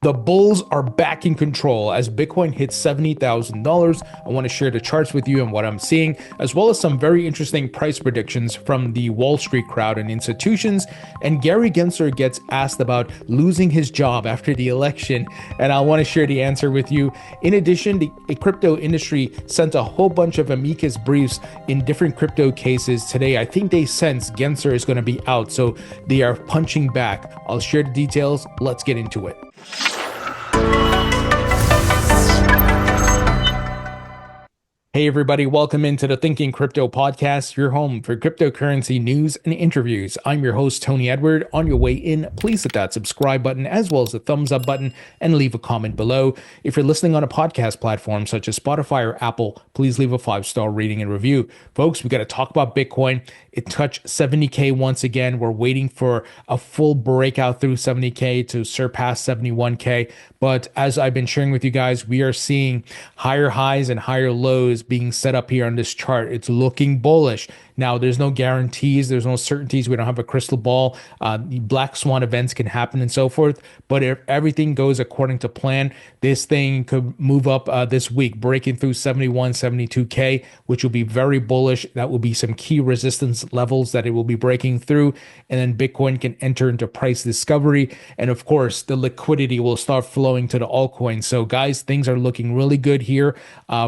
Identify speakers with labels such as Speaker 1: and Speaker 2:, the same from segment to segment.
Speaker 1: The bulls are back in control as Bitcoin hits $70,000. I want to share the charts with you and what I'm seeing, as well as some very interesting price predictions from the Wall Street crowd and institutions. And Gary Gensler gets asked about losing his job after the election, and I want to share the answer with you. In addition, the crypto industry sent a whole bunch of amicus briefs in different crypto cases today. I think they sense Gensler is going to be out, so they are punching back. I'll share the details. Let's get into it. Hey everybody, welcome into the Thinking Crypto podcast, your home for cryptocurrency news and interviews. I'm your host, Tony Edward. On your way in, please hit that subscribe button as well as the thumbs up button and leave a comment below. If you're listening on a podcast platform such as Spotify or Apple, please leave a 5-star rating and review. Folks, we got to talk about Bitcoin. It touched 70K once again. We're waiting for a full breakout through 70K to surpass 71K. But as I've been sharing with you guys, we are seeing higher highs and higher lows being set up here on this chart. It's looking bullish. Now, there's no guarantees. There's no certainties. We don't have a crystal ball. Black swan events can happen and so forth. But if everything goes according to plan, this thing could move up this week, breaking through 71, 72K, which will be very bullish. That will be some key resistance levels that it will be breaking through. And then Bitcoin can enter into price discovery. And of course, the liquidity will start flowing to the altcoins. So guys, things are looking really good here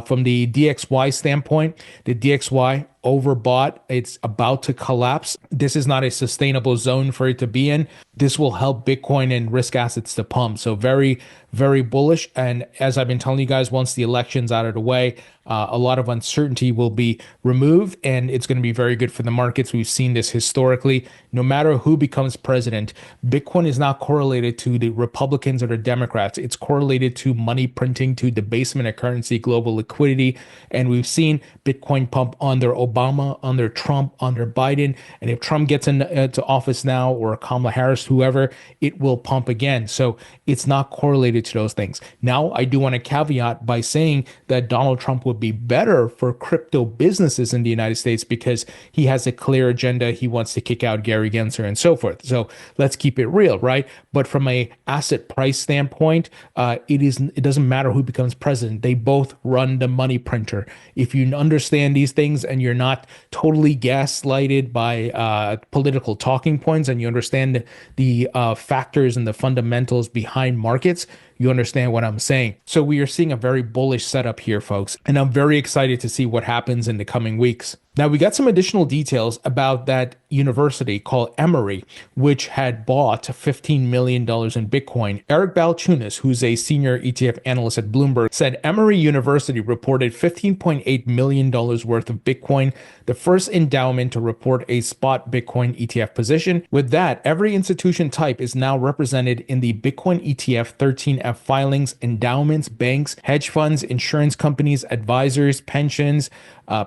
Speaker 1: from the DXY standpoint. The DXY overbought. It's about to collapse. This is not a sustainable zone for it to be in. This will help Bitcoin and risk assets to pump. So very, very bullish. And as I've been telling you guys, once the election's out of the way, a lot of uncertainty will be removed, and it's going to be very good for the markets. We've seen this historically. No matter who becomes president, Bitcoin is not correlated to the Republicans or the Democrats. It's correlated to money printing, to debasement of currency, global liquidity. And we've seen Bitcoin pump under Obama, under Trump, under Biden. And if Trump gets into office now, or Kamala Harris, whoever, it will pump again. So it's not correlated to those things. Now, I do want to caveat by saying that Donald Trump would be better for crypto businesses in the United States because he has a clear agenda. He wants to kick out Gary Gensler and so forth. So let's keep it real, right? But from a asset price standpoint, it doesn't matter who becomes president. They both run the money printer. If you understand these things and you're not totally gaslighted by political talking points, and you understand the factors and the fundamentals behind markets, you understand what I'm saying. So we are seeing a very bullish setup here, folks, and I'm very excited to see what happens in the coming weeks. Now, we got some additional details about that university called Emory, which had bought $15 million in Bitcoin. Eric Balchunas, who's a senior ETF analyst at Bloomberg, said Emory University reported $15.8 million worth of Bitcoin, the first endowment to report a spot Bitcoin ETF position. With that, every institution type is now represented in the Bitcoin ETF 13F filings: endowments, banks, hedge funds, insurance companies, advisors, pensions,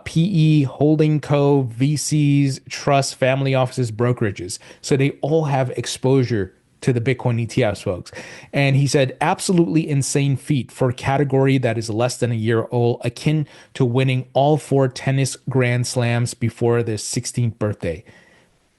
Speaker 1: PE, holding co, VCs, trusts, family offices, brokerages. So they all have exposure to the Bitcoin ETFs, folks. And he said, absolutely insane feat for a category that is less than a year old, akin to winning all 4 tennis grand slams before their 16th birthday.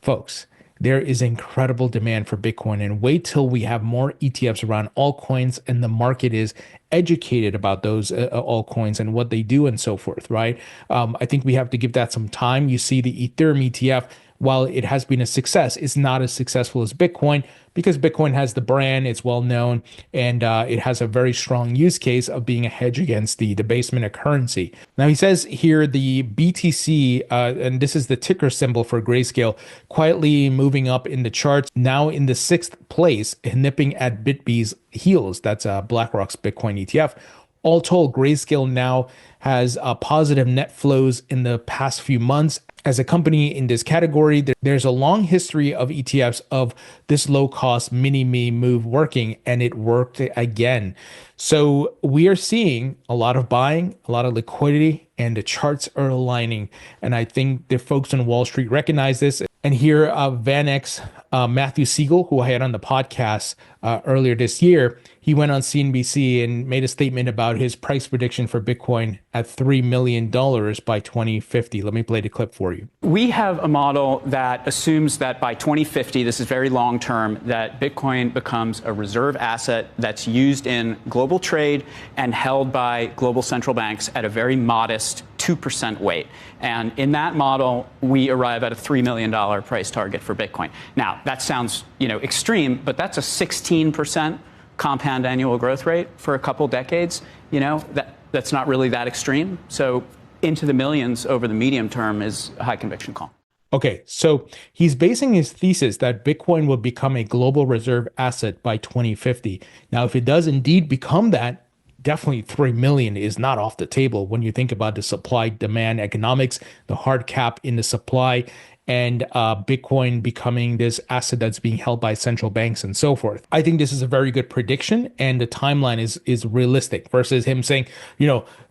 Speaker 1: Folks, there is incredible demand for Bitcoin, and wait till we have more ETFs around altcoins and the market is educated about those altcoins and what they do and so forth, right? I think we have to give that some time. You see the Ethereum ETF, while it has been a success, it's not as successful as Bitcoin because Bitcoin has the brand, it's well known, and it has a very strong use case of being a hedge against the debasement of currency. Now, he says here the BTC, and this is the ticker symbol for Grayscale, quietly moving up in the charts, now in the 6th place, nipping at BitB's heels. That's BlackRock's Bitcoin ETF. All told, Grayscale now has positive net flows in the past few months. As a company in this category, there's a long history of ETFs of this low-cost mini-me move working, and it worked again. So we are seeing a lot of buying, a lot of liquidity, and the charts are aligning. And I think the folks on Wall Street recognize this. And here, Vanex, Matthew Siegel, who I had on the podcast earlier this year, he went on CNBC and made a statement about his price prediction for Bitcoin at $3 million by 2050. Let me play the clip for you.
Speaker 2: We have a model that assumes that by 2050, this is very long term, that Bitcoin becomes a reserve asset that's used in global trade and held by global central banks at a very modest 2% weight. And in that model, we arrive at a $3 million price target for Bitcoin. Now, that sounds, extreme, but that's a 16% compound annual growth rate for a couple decades. That's not really that extreme. So into the millions over the medium term is a high conviction call.
Speaker 1: Okay, so he's basing his thesis that Bitcoin will become a global reserve asset by 2050. Now, if it does indeed become that, definitely 3 million is not off the table when you think about the supply demand economics, the hard cap in the supply, and Bitcoin becoming this asset that's being held by central banks and so forth. I think this is a very good prediction, and the timeline is realistic versus him saying,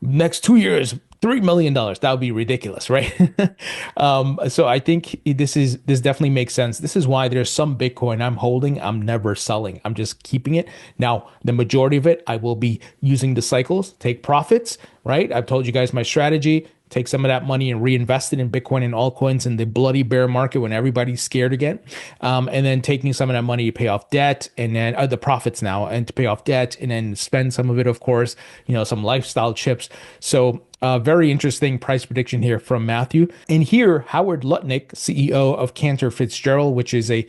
Speaker 1: next 2 years, $3 million. That would be ridiculous, right? So I think this definitely makes sense. This is why there's some Bitcoin I'm holding. I'm never selling. I'm just keeping it. Now, the majority of it, I will be using the cycles, take profits, right? I've told you guys my strategy. Take some of that money and reinvest it in Bitcoin and altcoins in the bloody bear market when everybody's scared again. And then taking some of that money to pay off debt and then the profits now and to pay off debt and then spend some of it, of course, some lifestyle chips. So very interesting price prediction here from Matthew. And here, Howard Lutnik, CEO of Cantor Fitzgerald, which is a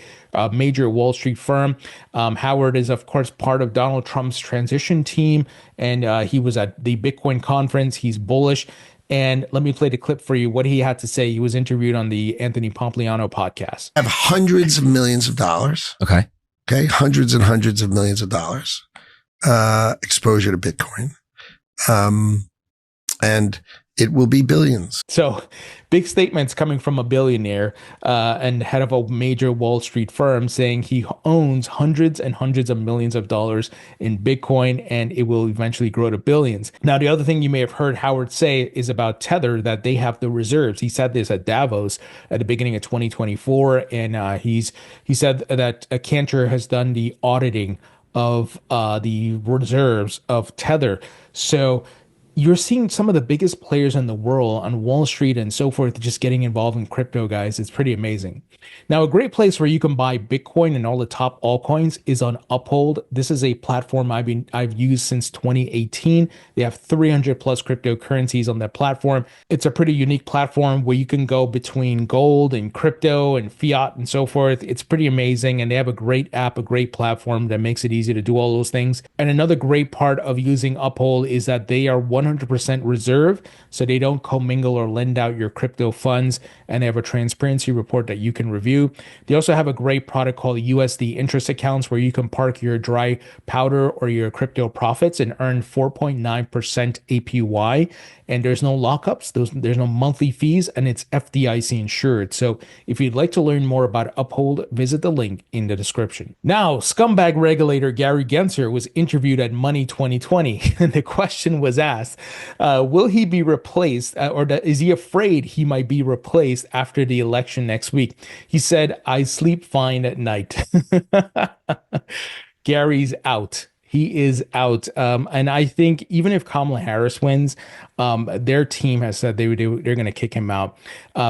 Speaker 1: major Wall Street firm. Howard is, of course, part of Donald Trump's transition team. And he was at the Bitcoin conference. He's bullish. And let me play the clip for you, what he had to say. He was interviewed on the Anthony Pompliano podcast.
Speaker 3: I have hundreds of millions of dollars.
Speaker 4: Okay.
Speaker 3: Hundreds and hundreds of millions of dollars exposure to Bitcoin. And it will be billions.
Speaker 1: So big statements coming from a billionaire and head of a major Wall Street firm saying he owns hundreds and hundreds of millions of dollars in Bitcoin and it will eventually grow to billions. Now, the other thing you may have heard Howard say is about Tether, that they have the reserves. He said this at Davos at the beginning of 2024. And he said that Cantor has done the auditing of the reserves of Tether. So you're seeing some of the biggest players in the world on Wall Street and so forth just getting involved in crypto, guys. It's pretty amazing. Now, a great place where you can buy Bitcoin and all the top altcoins is on Uphold. This is a platform I've used since 2018. They have 300 plus cryptocurrencies on that platform. It's a pretty unique platform where you can go between gold and crypto and fiat and so forth. It's pretty amazing. And they have a great app, a great platform that makes it easy to do all those things. And another great part of using Uphold is that they are 100% reserve, so they don't commingle or lend out your crypto funds, and they have a transparency report that you can review. They also have a great product called USD interest accounts where you can park your dry powder or your crypto profits and earn 4.9% APY, and there's no lockups, there's no monthly fees, and it's FDIC insured. So if you'd like to learn more about Uphold, visit the link in the description. Now, scumbag regulator Gary Gensler was interviewed at Money 2020, and the question was asked, will he be replaced or is he afraid he might be replaced after the election next week? He said, I sleep fine at night. Gary's out. He is out. And I think even if Kamala Harris wins, their team has said they're going to kick him out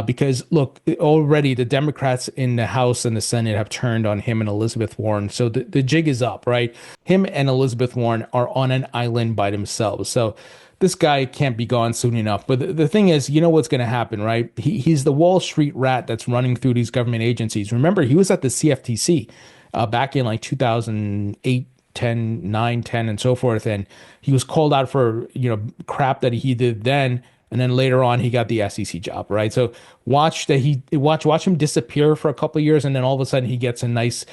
Speaker 1: because, look, already the Democrats in the House and the Senate have turned on him and Elizabeth Warren. So the jig is up, right? Him and Elizabeth Warren are on an island by themselves. So this guy can't be gone soon enough. But the thing is, you know what's going to happen, right? He's the Wall Street rat that's running through these government agencies. Remember, he was at the CFTC back in like 2008. 9, 10, and so forth. And he was called out for, crap that he did then. And then later on, he got the SEC job, right? So watch him disappear for a couple of years. And then all of a sudden he gets a nice,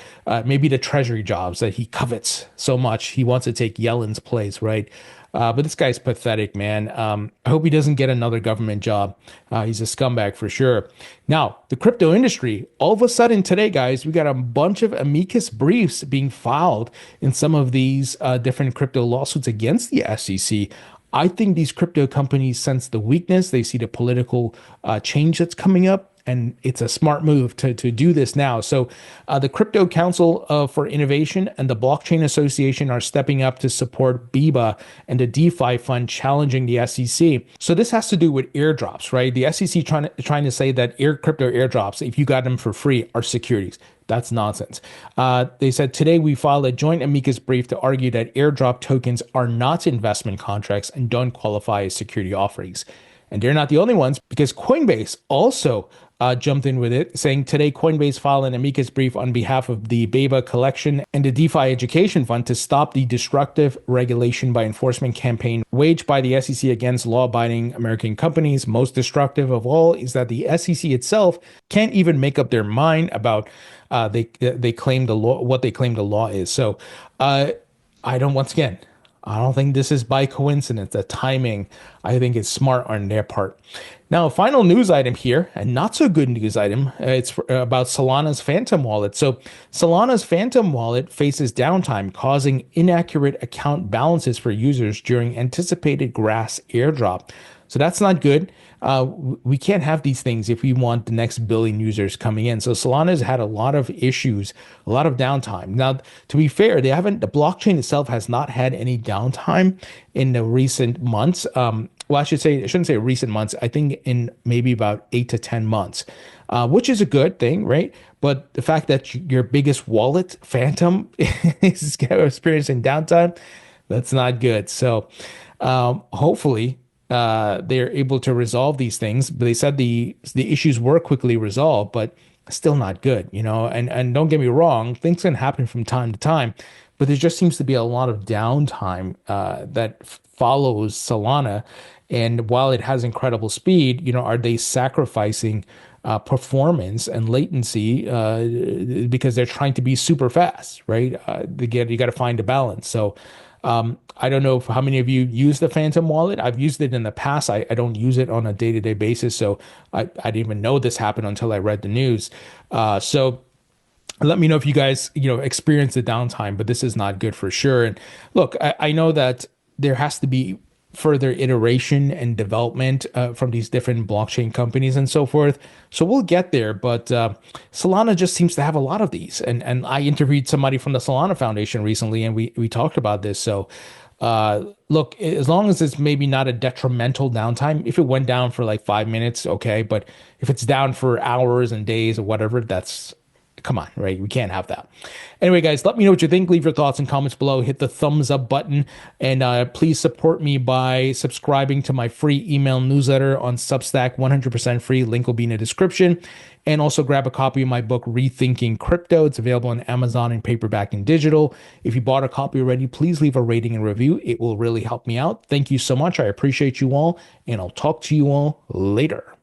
Speaker 1: maybe the treasury jobs that he covets so much. He wants to take Yellen's place, right? But this guy's pathetic, man. I hope he doesn't get another government job. He's a scumbag for sure. Now, the crypto industry, all of a sudden today, guys, we got a bunch of amicus briefs being filed in some of these different crypto lawsuits against the SEC. I think these crypto companies sense the weakness. They see the political change that's coming up. and it's a smart move to do this now. So the Crypto Council for Innovation and the Blockchain Association are stepping up to support BIBA and the DeFi fund challenging the SEC. So this has to do with airdrops, right? The SEC trying to say that crypto airdrops, if you got them for free, are securities. That's nonsense. They said today we filed a joint amicus brief to argue that airdrop tokens are not investment contracts and don't qualify as security offerings. And they're not the only ones, because Coinbase also jumped in with it, saying today Coinbase filed an amicus brief on behalf of the BEBA collection and the DeFi Education Fund to stop the destructive regulation by enforcement campaign waged by the SEC against law-abiding American companies. Most destructive of all is that the SEC itself can't even make up their mind about they claim the law, what they claim the law is. So I don't think this is by coincidence. The timing, I think, is smart on their part. Now, a final news item here, a not so good news item. It's about Solana's Phantom Wallet. So Solana's Phantom Wallet faces downtime, causing inaccurate account balances for users during anticipated grass airdrop. So that's not good. We can't have these things if we want the next billion users coming in. So Solana's had a lot of issues, a lot of downtime. Now, to be fair, the blockchain itself has not had any downtime in the recent months. I shouldn't say recent months. I think in maybe about 8 to 10 months, which is a good thing, right? But the fact that your biggest wallet, Phantom, is experiencing downtime, that's not good. So hopefully they're able to resolve these things. But they said the issues were quickly resolved, but still not good, and don't get me wrong, things can happen from time to time, but there just seems to be a lot of downtime that follows Solana. And while it has incredible speed, are they sacrificing performance and latency because they're trying to be super fast, right? You got to find a balance. So I don't know how many of you use the Phantom Wallet. I've used it in the past. I don't use it on a day-to-day basis, so I didn't even know this happened until I read the news. So let me know if you guys experience the downtime, but this is not good for sure. And look, I know that there has to be further iteration and development from these different blockchain companies and so forth. So we'll get there, but Solana just seems to have a lot of these. And I interviewed somebody from the Solana Foundation recently, and we talked about this. So look, as long as it's maybe not a detrimental downtime, if it went down for like 5 minutes, okay. But if it's down for hours and days or whatever, come on, right? We can't have that. Anyway, guys, let me know what you think. Leave your thoughts and comments below. Hit the thumbs up button. And please support me by subscribing to my free email newsletter on Substack, 100% free. Link will be in the description. And also grab a copy of my book, Rethinking Crypto. It's available on Amazon in paperback and digital. If you bought a copy already, please leave a rating and review. It will really help me out. Thank you so much. I appreciate you all. And I'll talk to you all later.